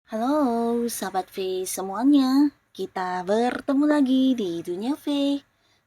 Halo, sahabat V semuanya. Kita bertemu lagi di Dunia V.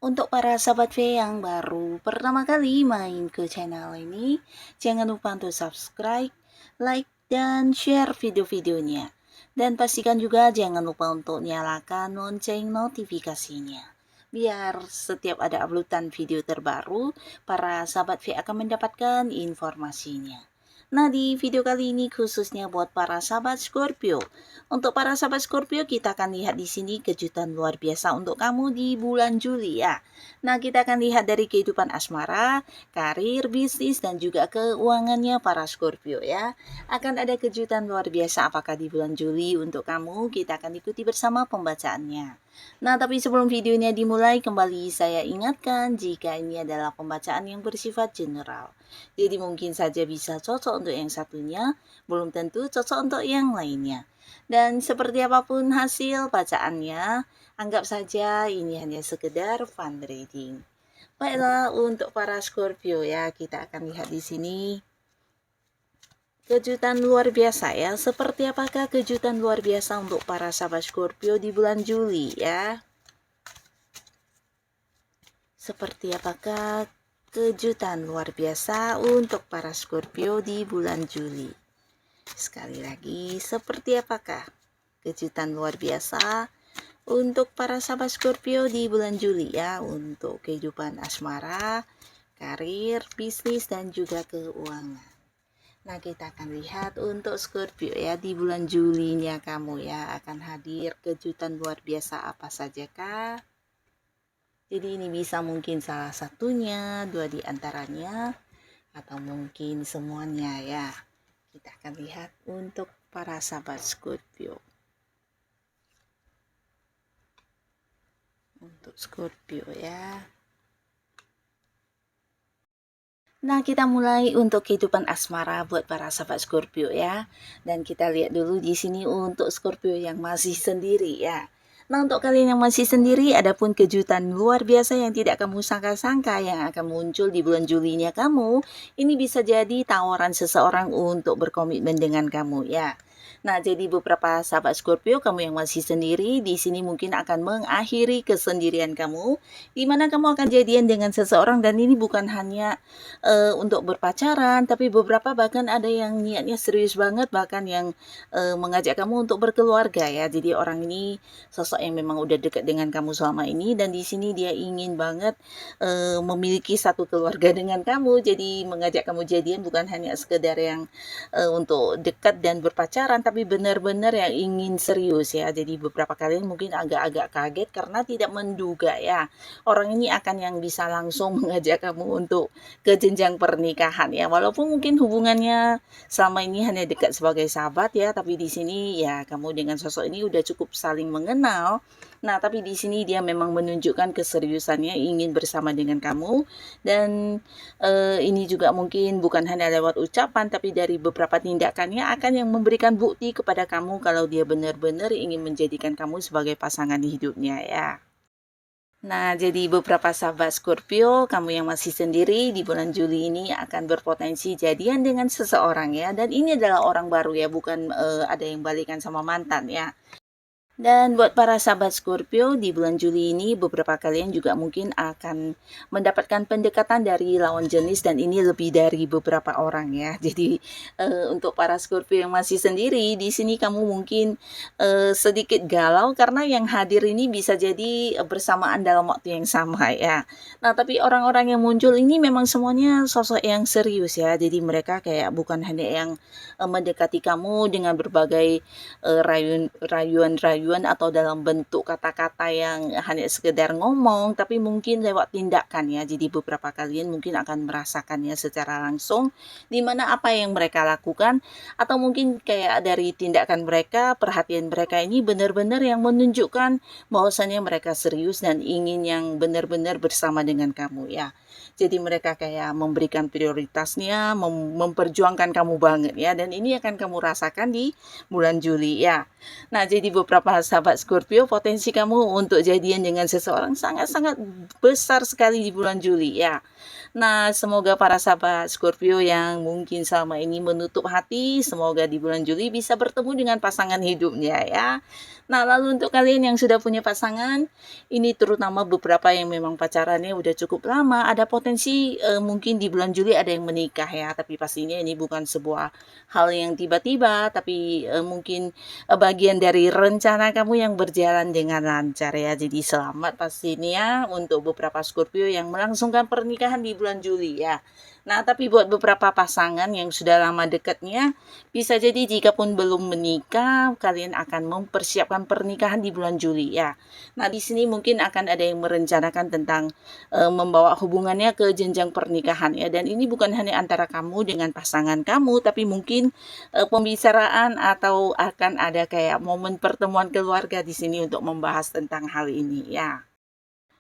Untuk para sahabat V yang baru pertama kali main ke channel ini, jangan lupa untuk subscribe, like, dan share video-videonya. Dan pastikan juga jangan lupa untuk nyalakan lonceng notifikasinya. Biar setiap ada uploadan video terbaru, para sahabat V akan mendapatkan informasinya. Nah, di video kali ini khususnya buat para sahabat Scorpio. Untuk para sahabat Scorpio, kita akan lihat di sini kejutan luar biasa untuk kamu di bulan Juli ya. Nah, kita akan lihat dari kehidupan asmara, karir, bisnis, dan juga keuangannya para Scorpio ya. Akan ada kejutan luar biasa apakah di bulan Juli untuk kamu? Kita akan ikuti bersama pembacaannya. Nah, tapi sebelum videonya dimulai, kembali saya ingatkan jika ini adalah pembacaan yang bersifat general. Jadi mungkin saja bisa cocok untuk yang satunya, belum tentu cocok untuk yang lainnya. Dan seperti apapun hasil bacaannya, anggap saja ini hanya sekedar fun reading. Baiklah, untuk para Scorpio ya, kita akan lihat di sini kejutan luar biasa ya. Seperti apakah kejutan luar biasa untuk para sahabat Scorpio di bulan Juli ya? Seperti apakah kejutan luar biasa untuk para Scorpio di bulan Juli? Sekali lagi, seperti apakah kejutan luar biasa untuk para sahabat Scorpio di bulan Juli ya? Untuk kehidupan asmara, karir, bisnis, dan juga keuangan. Nah, kita akan lihat untuk Scorpio ya, di bulan Julinya kamu ya akan hadir kejutan luar biasa apa saja kah? Jadi ini bisa mungkin salah satunya, dua di antaranya, atau mungkin semuanya ya. Kita akan lihat untuk para sahabat Scorpio. Untuk Scorpio ya. Nah, kita mulai untuk kehidupan asmara buat para sahabat Scorpio ya. Dan kita lihat dulu di sini untuk Scorpio yang masih sendiri ya. Nah, untuk kalian yang masih sendiri, ada pun kejutan luar biasa yang tidak kamu sangka-sangka yang akan muncul di bulan Julinya kamu. Ini bisa jadi tawaran seseorang untuk berkomitmen dengan kamu ya. Nah, jadi beberapa sahabat Scorpio, kamu yang masih sendiri, di sini mungkin akan mengakhiri kesendirian kamu, di mana kamu akan jadian dengan seseorang, dan ini bukan hanya untuk berpacaran, tapi beberapa bahkan ada yang niatnya serius banget, bahkan yang mengajak kamu untuk berkeluarga ya. Jadi orang ini sosok yang memang udah dekat dengan kamu selama ini, dan di sini dia ingin banget memiliki satu keluarga dengan kamu. Jadi mengajak kamu jadian bukan hanya sekedar yang untuk dekat dan berpacaran, tapi benar-benar yang ingin serius ya. Jadi beberapa kalian mungkin agak-agak kaget karena tidak menduga ya, orang ini akan yang bisa langsung mengajak kamu untuk ke jenjang pernikahan ya. Walaupun mungkin hubungannya selama ini hanya dekat sebagai sahabat ya, tapi di sini ya kamu dengan sosok ini udah cukup saling mengenal. Nah, tapi di sini dia memang menunjukkan keseriusannya ingin bersama dengan kamu, dan ini juga mungkin bukan hanya lewat ucapan, tapi dari beberapa tindakannya akan yang memberikan bukti kepada kamu kalau dia benar-benar ingin menjadikan kamu sebagai pasangan hidupnya ya. Nah, jadi beberapa sahabat Scorpio, kamu yang masih sendiri di bulan Juli ini akan berpotensi jadian dengan seseorang ya. Dan ini adalah orang baru ya, bukan ada yang balikan sama mantan ya. Dan buat para sahabat Scorpio, di bulan Juli ini beberapa kalian juga mungkin akan mendapatkan pendekatan dari lawan jenis, dan ini lebih dari beberapa orang ya. Jadi untuk para Scorpio yang masih sendiri, di sini kamu mungkin sedikit galau karena yang hadir ini bisa jadi bersamaan dalam waktu yang sama ya. Nah, tapi orang-orang yang muncul ini memang semuanya sosok yang serius ya. Jadi mereka kayak bukan hanya yang mendekati kamu dengan berbagai rayuan-rayuan tujuan atau dalam bentuk kata-kata yang hanya sekedar ngomong, tapi mungkin lewat tindakan ya. Jadi beberapa kalian mungkin akan merasakannya secara langsung, di mana apa yang mereka lakukan, atau mungkin kayak dari tindakan mereka, perhatian mereka ini benar-benar yang menunjukkan bahwasannya mereka serius dan ingin yang benar-benar bersama dengan kamu ya. Jadi mereka kayak memberikan prioritasnya, memperjuangkan kamu banget ya, dan ini akan kamu rasakan di bulan Juli ya. Nah, jadi beberapa sahabat Scorpio, potensi kamu untuk jadian dengan seseorang sangat-sangat besar sekali di bulan Juli ya. Nah, semoga para sahabat Scorpio yang mungkin selama ini menutup hati, semoga di bulan Juli bisa bertemu dengan pasangan hidupnya ya. Nah, lalu untuk kalian yang sudah punya pasangan, ini terutama beberapa yang memang pacarannya udah cukup lama, ada potensi mungkin di bulan Juli ada yang menikah ya, tapi pastinya ini bukan sebuah hal yang tiba-tiba, tapi mungkin bagian dari rencana kamu yang berjalan dengan lancar ya. Jadi selamat pastinya untuk beberapa Scorpio yang melangsungkan pernikahan di bulan Juli ya. Nah, tapi buat beberapa pasangan yang sudah lama dekatnya, bisa jadi jika pun belum menikah, kalian akan mempersiapkan pernikahan di bulan Juli ya. Nah, di sini mungkin akan ada yang merencanakan tentang membawa hubungannya ke jenjang pernikahan ya. Dan ini bukan hanya antara kamu dengan pasangan kamu, tapi mungkin pembicaraan atau akan ada kayak momen pertemuan keluarga di sini untuk membahas tentang hal ini ya.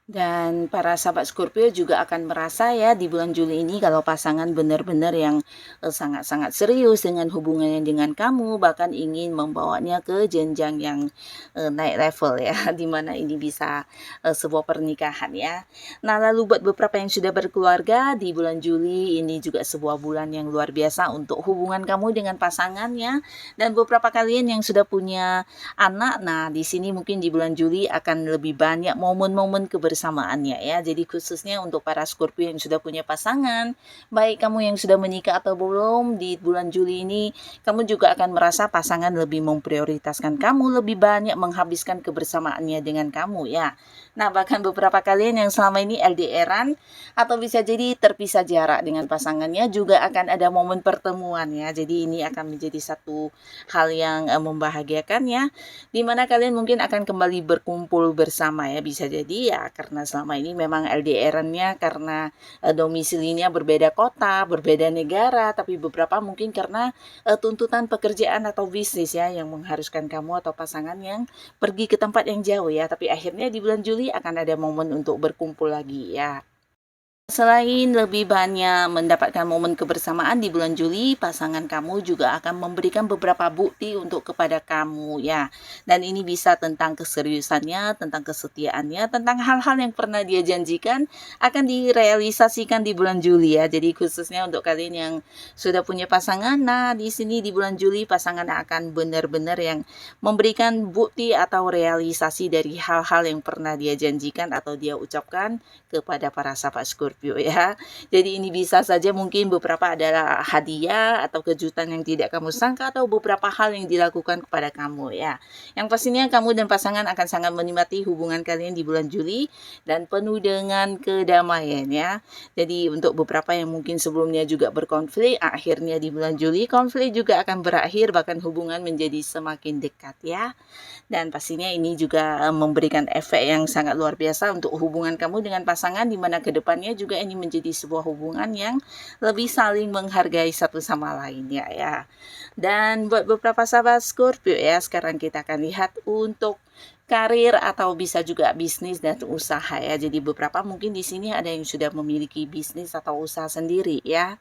Dan para sahabat Scorpio juga akan merasa ya di bulan Juli ini kalau pasangan benar-benar yang sangat-sangat serius dengan hubungannya dengan kamu, bahkan ingin membawanya ke jenjang yang naik level ya, di mana ini bisa sebuah pernikahan ya. Nah, lalu buat beberapa yang sudah berkeluarga di bulan Juli ini juga sebuah bulan yang luar biasa untuk hubungan kamu dengan pasangannya. Dan beberapa kalian yang sudah punya anak, nah di sini mungkin di bulan Juli akan lebih banyak momen-momen kebersamaannya ya. Jadi khususnya untuk para Scorpio yang sudah punya pasangan, baik kamu yang sudah menikah atau belum, di bulan Juli ini kamu juga akan merasa pasangan lebih memprioritaskan kamu, lebih banyak menghabiskan kebersamaannya dengan kamu ya. Nah, bahkan beberapa kalian yang selama ini LDRan atau bisa jadi terpisah jarak dengan pasangannya juga akan ada momen pertemuan ya. Jadi ini akan menjadi satu hal yang membahagiakan ya, dimana kalian mungkin akan kembali berkumpul bersama ya. Bisa jadi ya karena selama ini memang LDRan-nya karena domisilinya berbeda kota, berbeda negara, tapi beberapa mungkin karena tuntutan pekerjaan atau bisnis ya yang mengharuskan kamu atau pasangan yang pergi ke tempat yang jauh ya. Tapi akhirnya di bulan Juli akan ada momen untuk berkumpul lagi ya. Selain lebih banyak mendapatkan momen kebersamaan di bulan Juli, pasangan kamu juga akan memberikan beberapa bukti untuk kepada kamu ya. Dan ini bisa tentang keseriusannya, tentang kesetiaannya, tentang hal-hal yang pernah dia janjikan akan direalisasikan di bulan Juli ya. Jadi khususnya untuk kalian yang sudah punya pasangan, nah di sini di bulan Juli pasangan akan benar-benar yang memberikan bukti atau realisasi dari hal-hal yang pernah dia janjikan atau dia ucapkan kepada para sahabat Scorpio ya. Jadi ini bisa saja mungkin beberapa adalah hadiah atau kejutan yang tidak kamu sangka atau beberapa hal yang dilakukan kepada kamu ya. Yang pastinya kamu dan pasangan akan sangat menikmati hubungan kalian di bulan Juli dan penuh dengan kedamaian ya. Jadi untuk beberapa yang mungkin sebelumnya juga berkonflik, akhirnya di bulan Juli konflik juga akan berakhir, bahkan hubungan menjadi semakin dekat ya. Dan pastinya ini juga memberikan efek yang sangat luar biasa untuk hubungan kamu dengan pasangan, di mana kedepannya juga ini menjadi sebuah hubungan yang lebih saling menghargai satu sama lainnya ya. Dan buat beberapa sahabat Scorpio ya, sekarang kita akan lihat untuk karir atau bisa juga bisnis dan usaha ya. Jadi beberapa mungkin di sini ada yang sudah memiliki bisnis atau usaha sendiri ya.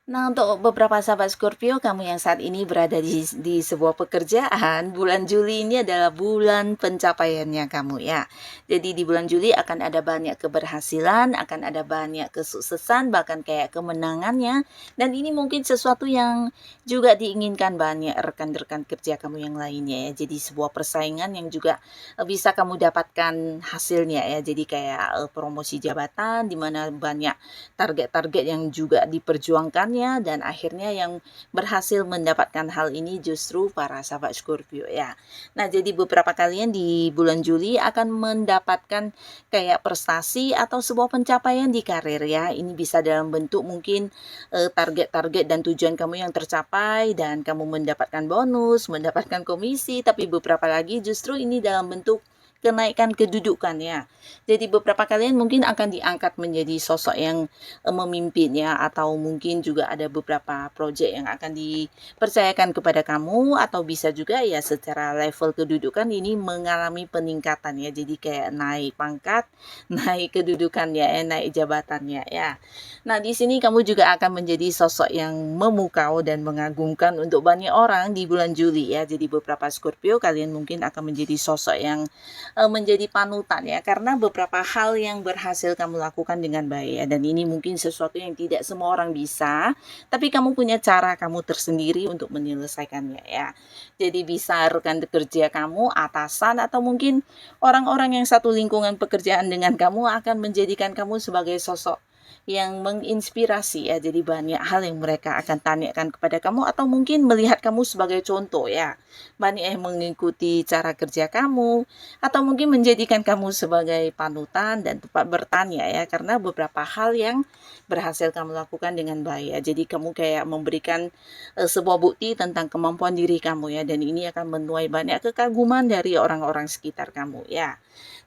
Nah, untuk beberapa sahabat Scorpio, kamu yang saat ini berada di sebuah pekerjaan, bulan Juli ini adalah bulan pencapaiannya kamu ya. Jadi di bulan Juli akan ada banyak keberhasilan, akan ada banyak kesuksesan, bahkan kayak kemenangannya. Dan ini mungkin sesuatu yang juga diinginkan banyak rekan-rekan kerja kamu yang lainnya ya. Jadi sebuah persaingan yang juga bisa kamu dapatkan hasilnya ya. Jadi kayak promosi jabatan, di mana banyak target-target yang juga diperjuangkan kebutuhannya, dan akhirnya yang berhasil mendapatkan hal ini justru para sahabat Scorpio ya. Nah, jadi beberapa kalian di bulan Juli akan mendapatkan kayak prestasi atau sebuah pencapaian di karir ya. Ini bisa dalam bentuk mungkin target-target dan tujuan kamu yang tercapai dan kamu mendapatkan bonus, mendapatkan komisi, tapi beberapa lagi justru ini dalam bentuk kenaikan kedudukan ya. Jadi beberapa kalian mungkin akan diangkat menjadi sosok yang memimpin ya, atau mungkin juga ada beberapa proyek yang akan dipercayakan kepada kamu, atau bisa juga ya secara level kedudukan ini mengalami peningkatan ya. Jadi kayak naik pangkat, naik kedudukannya ya, naik jabatannya ya. Nah, di sini kamu juga akan menjadi sosok yang memukau dan mengagumkan untuk banyak orang di bulan Juli ya. Jadi beberapa Scorpio kalian mungkin akan menjadi sosok yang menjadi panutan ya, karena beberapa hal yang berhasil kamu lakukan dengan baik ya, dan ini mungkin sesuatu yang tidak semua orang bisa, tapi kamu punya cara kamu tersendiri untuk menyelesaikannya ya. Jadi bisa rekan kerja kamu, atasan, atau mungkin orang-orang yang satu lingkungan pekerjaan dengan kamu akan menjadikan kamu sebagai sosok yang menginspirasi ya. Jadi banyak hal yang mereka akan tanyakan kepada kamu, atau mungkin melihat kamu sebagai contoh ya. Banyak yang mengikuti cara kerja kamu, atau mungkin menjadikan kamu sebagai panutan dan tempat bertanya ya, karena beberapa hal yang berhasil kamu lakukan dengan baik ya. Jadi kamu kayak memberikan sebuah bukti tentang kemampuan diri kamu ya, dan ini akan menuai banyak kekaguman dari orang-orang sekitar kamu ya.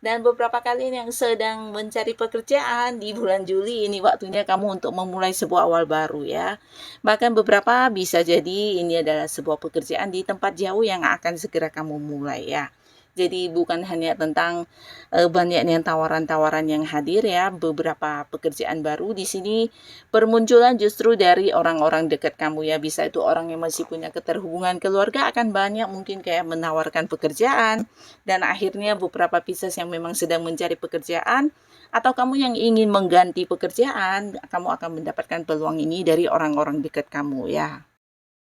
Dan beberapa kalian yang sedang mencari pekerjaan di bulan Juli ini waktunya kamu untuk memulai sebuah awal baru ya. Bahkan beberapa bisa jadi ini adalah sebuah pekerjaan di tempat jauh yang akan segera kamu mulai ya. Jadi bukan hanya tentang banyaknya tawaran-tawaran yang hadir ya, beberapa pekerjaan baru di sini bermunculan justru dari orang-orang dekat kamu ya. Bisa itu orang yang masih punya keterhubungan keluarga akan banyak mungkin kayak menawarkan pekerjaan, dan akhirnya beberapa Pisces yang memang sedang mencari pekerjaan, atau kamu yang ingin mengganti pekerjaan, kamu akan mendapatkan peluang ini dari orang-orang dekat kamu ya.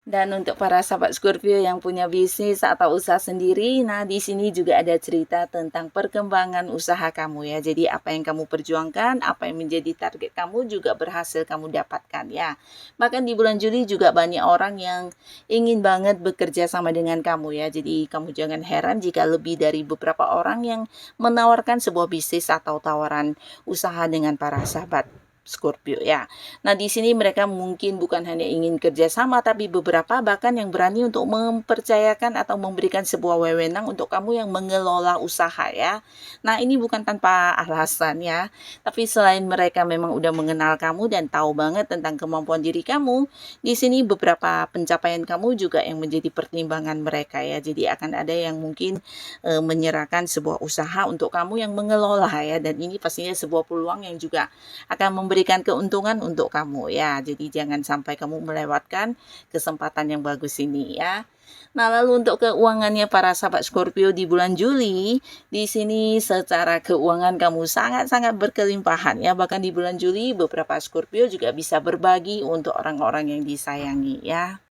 Dan untuk para sahabat Scorpio yang punya bisnis atau usaha sendiri, nah di sini juga ada cerita tentang perkembangan usaha kamu ya. Jadi apa yang kamu perjuangkan, apa yang menjadi target kamu juga berhasil kamu dapatkan ya. Bahkan di bulan Juli juga banyak orang yang ingin banget bekerja sama dengan kamu ya. Jadi kamu jangan heran jika lebih dari beberapa orang yang menawarkan sebuah bisnis atau tawaran usaha dengan para sahabat Scorpio ya. Nah, di sini mereka mungkin bukan hanya ingin kerjasama, tapi beberapa bahkan yang berani untuk mempercayakan atau memberikan sebuah wewenang untuk kamu yang mengelola usaha ya. Nah, ini bukan tanpa alasan ya, tapi selain mereka memang udah mengenal kamu dan tahu banget tentang kemampuan diri kamu, di sini beberapa pencapaian kamu juga yang menjadi pertimbangan mereka ya. Jadi akan ada yang mungkin menyerahkan sebuah usaha untuk kamu yang mengelola ya, dan ini pastinya sebuah peluang yang juga akan memberikan keuntungan untuk kamu ya. Jadi jangan sampai kamu melewatkan kesempatan yang bagus ini ya. Nah, lalu untuk keuangannya para sahabat Scorpio di bulan Juli, di sini secara keuangan kamu sangat-sangat berkelimpahan ya. Bahkan di bulan Juli beberapa Scorpio juga bisa berbagi untuk orang-orang yang disayangi ya.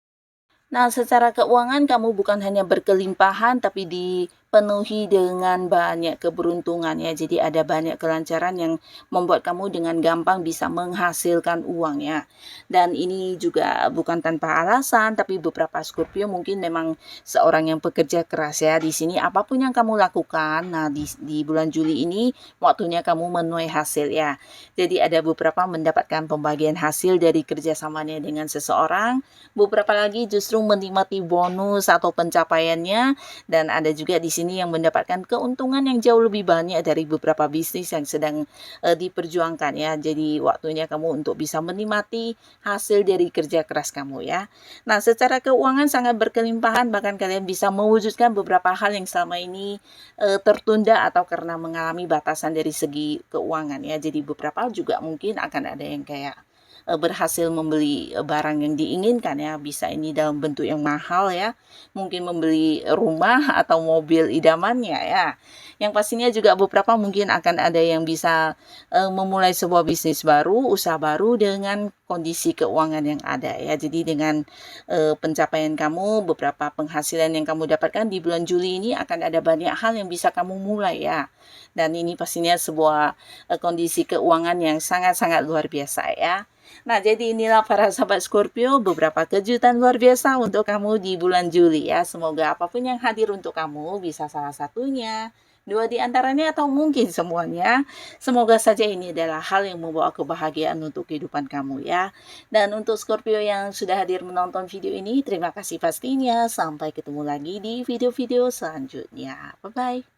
Nah, secara keuangan kamu bukan hanya berkelimpahan, tapi dipenuhi dengan banyak keberuntungan ya. Jadi ada banyak kelancaran yang membuat kamu dengan gampang bisa menghasilkan uang ya. Dan ini juga bukan tanpa alasan, tapi beberapa Scorpio mungkin memang seorang yang pekerja keras ya. Di sini apapun yang kamu lakukan, nah di bulan Juli ini waktunya kamu menuai hasil ya. Jadi ada beberapa mendapatkan pembagian hasil dari kerjasamanya dengan seseorang, beberapa lagi justru menikmati bonus atau pencapaiannya, dan ada juga di sini yang mendapatkan keuntungan yang jauh lebih banyak dari beberapa bisnis yang sedang diperjuangkan ya. Jadi waktunya kamu untuk bisa menikmati hasil dari kerja keras kamu ya. Nah, secara keuangan sangat berkelimpahan, bahkan kalian bisa mewujudkan beberapa hal yang selama ini tertunda atau karena mengalami batasan dari segi keuangan ya. Jadi beberapa juga mungkin akan ada yang kayak berhasil membeli barang yang diinginkan ya, bisa ini dalam bentuk yang mahal ya, mungkin membeli rumah atau mobil idamannya ya. Yang pastinya juga beberapa mungkin akan ada yang bisa memulai sebuah bisnis baru, usaha baru dengan kondisi keuangan yang ada ya. Jadi dengan pencapaian kamu, beberapa penghasilan yang kamu dapatkan di bulan Juli ini akan ada banyak hal yang bisa kamu mulai ya. Dan ini pastinya sebuah kondisi keuangan yang sangat-sangat luar biasa ya. Nah, jadi inilah para sahabat Scorpio beberapa kejutan luar biasa untuk kamu di bulan Juli ya. Semoga apapun yang hadir untuk kamu bisa salah satunya, dua di antaranya atau mungkin semuanya. Semoga saja ini adalah hal yang membawa kebahagiaan untuk kehidupan kamu ya. Dan untuk Scorpio yang sudah hadir menonton video ini, terima kasih pastinya. Sampai ketemu lagi di video-video selanjutnya. Bye-bye.